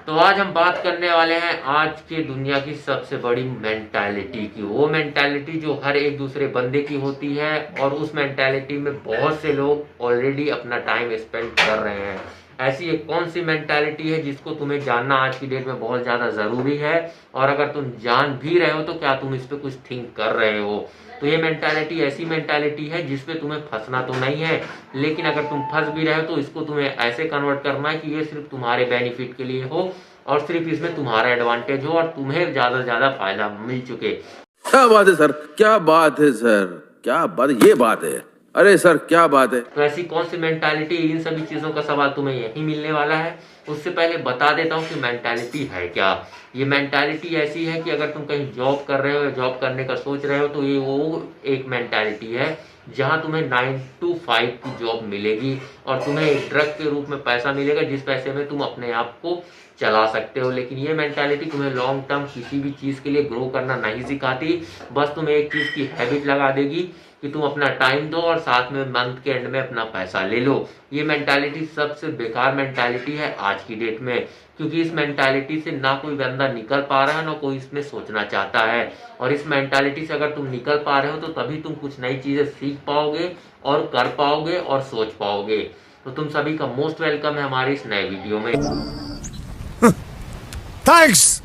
तो आज हम बात करने वाले हैं आज की दुनिया की सबसे बड़ी मेंटालिटी की। वो मेंटालिटी जो हर एक दूसरे बंदे की होती है और उस मेंटालिटी में बहुत से लोग ऑलरेडी अपना टाइम स्पेंड कर रहे हैं। ऐसी एक कौन सी मेंटालिटी है जिसको तुम्हें जानना आज की डेट में बहुत ज़्यादा ज़रूरी है, और अगर तुम जान भी रहे हो तो क्या तुम इस पर कुछ थिंक कर रहे हो? तो ये मेंटालिटी ऐसी मेंटालिटी है जिसपे तुम्हें फंसना तो नहीं है, लेकिन अगर तुम फंस भी रहे हो तो इसको तुम्हें ऐसे कन्वर्ट करना है कि ये सिर्फ तुम्हारे बेनिफिट के लिए हो और सिर्फ इसमें तुम्हारा एडवांटेज हो और तुम्हें ज्यादा से ज्यादा फायदा मिल चुके। क्या बात है सर, क्या बात है सर, क्या बात, ये बात है। अरे सर क्या बात है। तो ऐसी कौन सी मेंटालिटी, इन सभी चीजों का सवाल तुम्हें यही मिलने वाला है। उससे पहले बता देता हूँ कि मेंटालिटी है क्या। ये मेंटालिटी ऐसी है कि अगर तुम कहीं जॉब कर रहे हो या जॉब करने का सोच रहे हो तो ये वो एक मेंटालिटी है जहां तुम्हें 9 to 5 की जॉब मिलेगी और तुम्हें एक ड्रग के रूप में पैसा मिलेगा जिस पैसे में तुम अपने आप को चला सकते हो। लेकिन ये मेंटालिटी तुम्हें लॉन्ग टर्म किसी भी चीज़ के लिए ग्रो करना नहीं सिखाती, बस तुम्हें एक चीज़ की हैबिट लगा देगी कि तुम अपना टाइम दो और साथ में मंथ के एंड में अपना पैसा ले लो। ये मेंटालिटी सबसे बेकार मेंटालिटी है आज की डेट में, क्योंकि इस मेंटालिटी से ना कोई बंदा निकल पा रहा है ना कोई इसमें सोचना चाहता है। और इस मेंटालिटी से अगर तुम निकल पा रहे हो तो तभी तुम कुछ नई चीज़ें सीख पाओगे और कर पाओगे और सोच पाओगे। तो तुम सभी का मोस्ट वेलकम है हमारे इस नए वीडियो में। Thanks,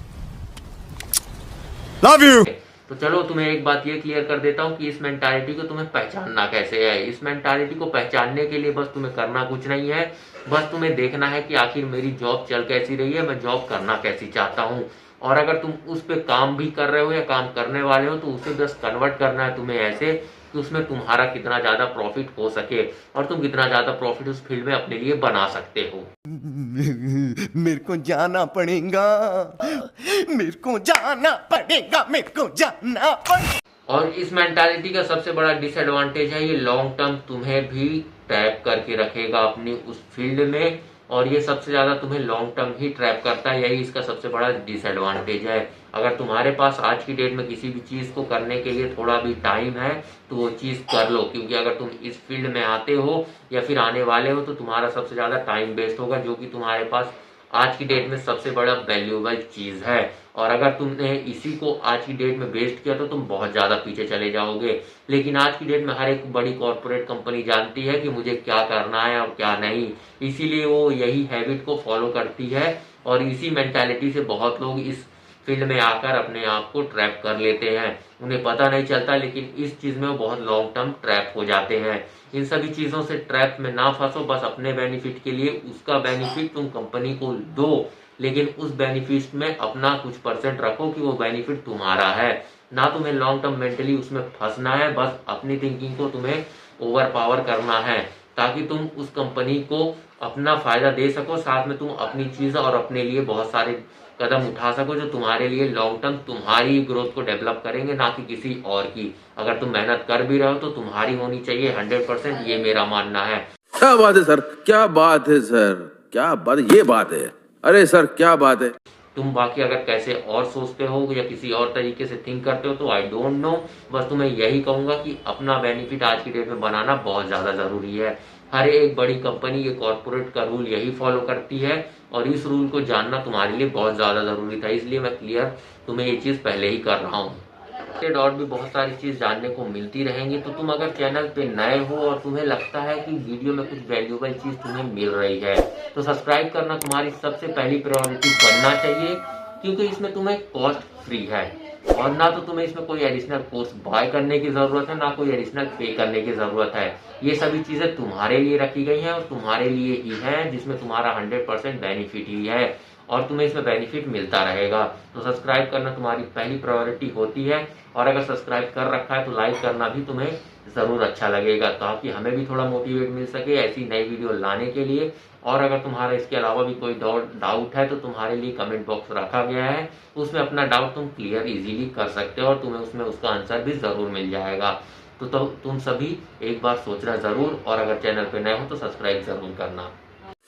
love you. तो चलो तुम्हें एक बात ये क्लियर कर देता हूँ कि इस मेंटालिटी को तुम्हें पहचानना कैसे है। इस मेंटालिटी को पहचानने के लिए बस तुम्हें करना कुछ नहीं है, बस तुम्हें देखना है कि आखिर मेरी जॉब चल कैसी रही है, मैं जॉब करना कैसी चाहता हूँ। और अगर तुम उस पर काम भी कर रहे हो या काम करने वाले हो तो उसे बस कन्वर्ट करना है तुम्हें ऐसे कि उसमें तुम्हारा कितना ज़्यादा प्रॉफिट हो सके और तुम कितना ज़्यादा प्रॉफिट उस फील्ड में अपने लिए बना सकते हो। मेरे को जाना पड़ेगा, मेरे को जाना पड़ेगा, मेरे को जाना पड़ेगा। और इस मेंटालिटी का सबसे बड़ा डिसएडवांटेज है ये लॉन्ग टर्म तुम्हें भी ट्रैप करके रखेगा अपनी उस फील्ड में, और ये सबसे ज़्यादा तुम्हें लॉन्ग टर्म ही ट्रैप करता है। यही इसका सबसे बड़ा डिसएडवांटेज है। अगर तुम्हारे पास आज की डेट में किसी भी चीज़ को करने के लिए थोड़ा भी टाइम है तो वो चीज़ कर लो, क्योंकि अगर तुम इस फील्ड में आते हो या फिर आने वाले हो तो तुम्हारा सबसे ज़्यादा टाइम वेस्ट होगा, जो कि तुम्हारे पास आज की डेट में सबसे बड़ा वैल्यूएबल चीज़ है। और अगर तुमने इसी को आज की डेट में वेस्ट किया तो तुम बहुत ज़्यादा पीछे चले जाओगे। लेकिन आज की डेट में हर एक बड़ी कॉरपोरेट कंपनी जानती है कि मुझे क्या करना है और क्या नहीं, इसीलिए वो यही हैबिट को फॉलो करती है और इसी मेंटालिटी से बहुत लोग इस फील्ड में आकर अपने आप को ट्रैप कर लेते हैं। उन्हें पता नहीं चलता, लेकिन इस चीज़ में वो बहुत लॉन्ग टर्म ट्रैप हो जाते हैं। इन सभी चीज़ों से ट्रैप में ना फंसो, बस अपने बेनिफिट के लिए उसका बेनिफिट तुम कंपनी को दो, लेकिन उस बेनिफिट में अपना कुछ परसेंट रखो कि वो बेनिफिट तुम्हारा है। ना तुम्हें लॉन्ग टर्म मेंटली उसमें फंसना है, बस अपनी थिंकिंग को तुम्हें ओवर पावर करना है ताकि तुम उस कंपनी को अपना फायदा दे सको, साथ में तुम अपनी चीज़ और अपने लिए बहुत सारे कदम उठा सको जो तुम्हारे लिए लॉन्ग टर्म तुम्हारी ग्रोथ को डेवलप करेंगे, ना कि किसी और की। अगर तुम मेहनत कर भी रहे हो तो तुम्हारी होनी चाहिए 100%, ये मेरा मानना है। क्या बात है सर, क्या बात है सर, क्या बात, ये बात है। अरे सर क्या बात है। तुम बाकी अगर कैसे और सोचते हो या किसी और तरीके से थिंक करते हो तो आई डोंट नो, बस तुम्हें यही कहूंगा कि अपना बेनिफिट आज की डेट में बनाना बहुत ज़्यादा ज़रूरी है। हर एक बड़ी कंपनी ये कॉर्पोरेट का रूल यही फॉलो करती है और इस रूल को जानना तुम्हारे लिए बहुत ज़्यादा ज़रूरी था, इसलिए मैं क्लियर तुम्हें ये चीज़ पहले ही कर रहा हूँ। और भी बहुत सारी चीज़ जानने को मिलती रहेंगी। तो तुम अगर चैनल पे नए हो और तुम्हें लगता है कि वीडियो में कुछ वैल्यूएबल चीज़ तुम्हें मिल रही है तो सब्सक्राइब करना तुम्हारी सबसे पहली प्रायोरिटी बनना चाहिए, क्योंकि इसमें तुम्हें कॉस्ट फ्री है और ना तो तुम्हें इसमें कोई एडिशनल कोर्स बाय करने की ज़रूरत है, ना कोई एडिशनल पे करने की ज़रूरत है। ये सभी चीज़ें तुम्हारे लिए रखी गई हैं और तुम्हारे लिए ही हैं, जिसमें तुम्हारा 100% बेनिफिट ही है और तुम्हें इसमें बेनिफिट मिलता रहेगा। तो सब्सक्राइब करना तुम्हारी पहली प्रायोरिटी होती है, और अगर सब्सक्राइब कर रखा है तो लाइक करना भी तुम्हें ज़रूर अच्छा लगेगा ताकि हमें भी थोड़ा मोटिवेट मिल सके ऐसी नई वीडियो लाने के लिए। और अगर तुम्हारा इसके अलावा भी कोई डाउट है तो तुम्हारे लिए कमेंट बॉक्स रखा गया है, उसमें अपना डाउट तुम क्लियर इजीली कर सकते हो और तुम्हें उसमें उसका आंसर भी ज़रूर मिल जाएगा। तो तुम सभी एक बार सोचना ज़रूर, और अगर चैनल पे नए हो तो सब्सक्राइब ज़रूर करना।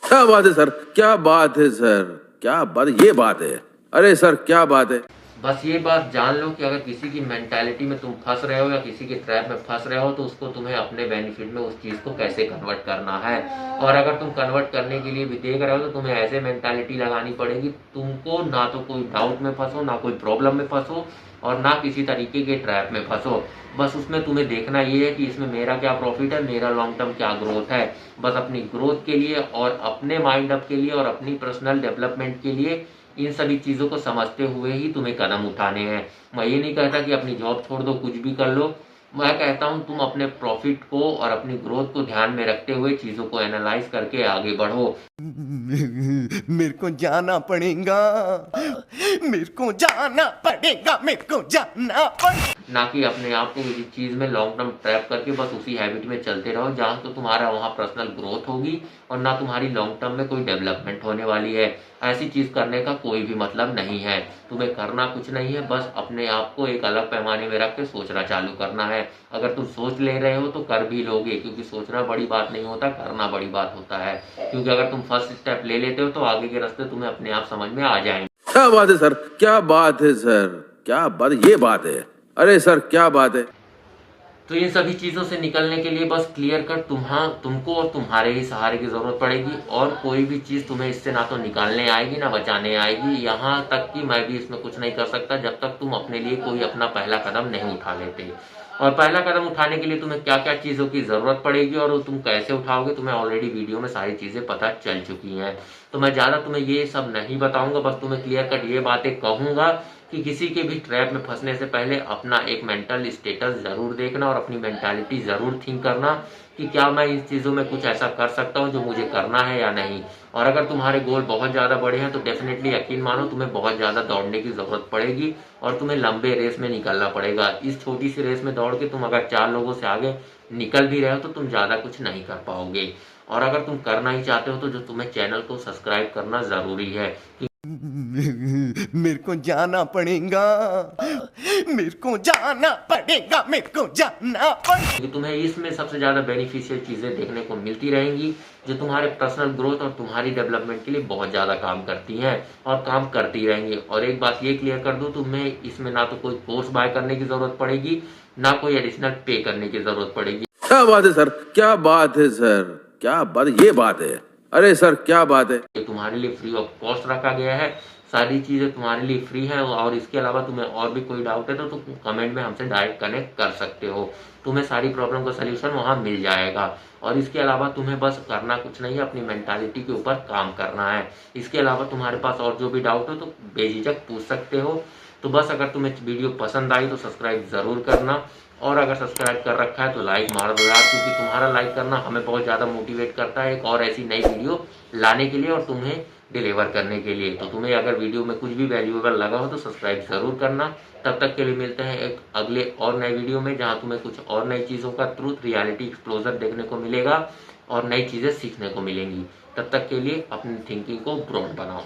क्या बात है सर, क्या बात है सर, क्या बात, ये बात है। अरे सर क्या बात है। बस ये बात जान लो कि अगर किसी की मेंटालिटी में तुम फंस रहे हो या किसी के ट्रैप में फंस रहे हो तो उसको तुम्हें अपने बेनिफिट में उस चीज़ को कैसे कन्वर्ट करना है। और अगर तुम कन्वर्ट करने के लिए भी देख रहे हो तो तुम्हें ऐसे मेंटालिटी लगानी पड़ेगी, तुमको ना तो कोई डाउट में फंसो, ना कोई प्रॉब्लम में फंसो और ना किसी तरीके के ट्रैप में फंसो। बस उसमें तुम्हें देखना ये है कि इसमें मेरा क्या प्रॉफिट है, मेरा लॉन्ग टर्म क्या ग्रोथ है। बस अपनी ग्रोथ के लिए और अपने माइंड अप के लिए और अपनी पर्सनल डेवलपमेंट के लिए इन सभी चीज़ों को समझते हुए ही तुम्हें कदम उठाने हैं। मैं ये नहीं कहता कि अपनी जॉब छोड़ दो, कुछ भी कर लो। मैं कहता हूँ तुम अपने प्रॉफिट को और अपनी ग्रोथ को ध्यान में रखते हुए चीज़ों को एनालाइज करके आगे बढ़ो। मेरे को जाना पड़ेगा, मेरे को जाना पड़ेगा, मेरे को जाना पड़ेगा। ना कि अपने आप को किसी चीज़ में लॉन्ग टर्म ट्रैप करके बस उसी हैबिट में चलते रहो जहाँ तो तुम्हारा वहाँ पर्सनल ग्रोथ होगी और ना तुम्हारी लॉन्ग टर्म में कोई डेवलपमेंट होने वाली है। ऐसी चीज़ करने का कोई भी मतलब नहीं है। तुम्हें करना कुछ नहीं है, बस अपने आप को एक अलग पैमाने में रख के सोचना चालू करना है। अगर तुम सोच ले रहे हो तो कर भी लोगे, क्योंकि सोचना बड़ी बात नहीं होता, करना बड़ी बात होता है। क्योंकि अगर तुम फर्स्ट स्टेप ले लेते हो तो आगे के रास्ते तुम्हें अपने आप समझ में आ जाएंगे। क्या बात है सर, क्या बात है सर, क्या बात, ये बात है। अरे सर क्या बात है। तो इन सभी चीज़ों से निकलने के लिए बस क्लियर कट तुमको और तुम्हारे ही सहारे की ज़रूरत पड़ेगी और कोई भी चीज़ तुम्हें इससे ना तो निकालने आएगी ना बचाने आएगी। यहाँ तक कि मैं भी इसमें कुछ नहीं कर सकता जब तक तुम अपने लिए कोई अपना पहला कदम नहीं उठा लेते। और पहला कदम उठाने के लिए तुम्हें क्या क्या चीज़ों की ज़रूरत पड़ेगी और तुम कैसे उठाओगे तुम्हें ऑलरेडी वीडियो में सारी चीज़ें पता चल चुकी हैं। तो मैं ज़्यादा तुम्हें ये सब नहीं बताऊँगा, बस तुम्हें क्लियर कट ये बातें कहूँगा कि किसी के भी ट्रैप में फंसने से पहले अपना एक मेंटल स्टेटस ज़रूर देखना और अपनी मेंटालिटी ज़रूर थिंक करना कि क्या मैं इन चीज़ों में कुछ ऐसा कर सकता हूँ जो मुझे करना है या नहीं। और अगर तुम्हारे गोल बहुत ज़्यादा बड़े हैं तो डेफिनेटली यकीन मानो तुम्हें बहुत ज़्यादा दौड़ने की ज़रूरत पड़ेगी और तुम्हें लंबे रेस में निकलना पड़ेगा। इस छोटी सी रेस में दौड़ के तुम अगर 4 लोगों से आगे निकल भी रहे हो तो तुम ज़्यादा कुछ नहीं कर पाओगे। और अगर तुम करना ही चाहते हो तो जो तुम्हें चैनल को सब्सक्राइब करना ज़रूरी है। मेरे को जाना पड़ेगा, मेरे को जाना पड़ेगा, मेरे को जाना पड़ेगा। क्योंकि तुम्हें इसमें सबसे ज़्यादा बेनिफिशियल चीज़ें देखने को मिलती रहेंगी जो तुम्हारे पर्सनल ग्रोथ और तुम्हारी डेवलपमेंट के लिए बहुत ज़्यादा काम करती हैं और काम करती रहेंगी। और एक बात ये क्लियर कर दूँ, तुम्हें इसमें ना तो कोई कोर्स बाय करने की ज़रूरत पड़ेगी ना कोई एडिशनल पे करने की ज़रूरत पड़ेगी। क्या बात है सर, क्या बात है सर, क्या बात, ये बात है। अरे सर क्या बात है। ये तुम्हारे लिए फ्री ऑफ कॉस्ट रखा गया है, सारी चीज़ें तुम्हारे लिए फ्री है। और इसके अलावा तुम्हें और भी कोई डाउट है तो तुम कमेंट में हमसे डायरेक्ट कनेक्ट कर सकते हो, तुम्हें सारी प्रॉब्लम का सलूशन वहाँ मिल जाएगा। और इसके अलावा तुम्हें बस करना कुछ नहीं है, अपनी मेंटालिटी के ऊपर काम करना है। इसके अलावा तुम्हारे पास और जो भी डाउट हो तो बेझिझक पूछ सकते हो। तो बस अगर तुम्हें वीडियो पसंद आई तो सब्सक्राइब ज़रूर करना और अगर सब्सक्राइब कर रखा है तो लाइक मार दो यार, क्योंकि तुम्हारा लाइक करना हमें बहुत ज़्यादा मोटिवेट करता है एक और ऐसी नई वीडियो लाने के लिए और तुम्हें डिलीवर करने के लिए। तो तुम्हें अगर वीडियो में कुछ भी वैल्यूएबल लगा हो तो सब्सक्राइब ज़रूर करना। तब तक के लिए मिलते हैं एक अगले और नए वीडियो में जहाँ तुम्हें कुछ और नई चीज़ों का ट्रूथ रियलिटी एक्सप्लोजर देखने को मिलेगा और नई चीज़ें सीखने को मिलेंगी। तब तक के लिए अपनी थिंकिंग को ब्रॉड बनाओ।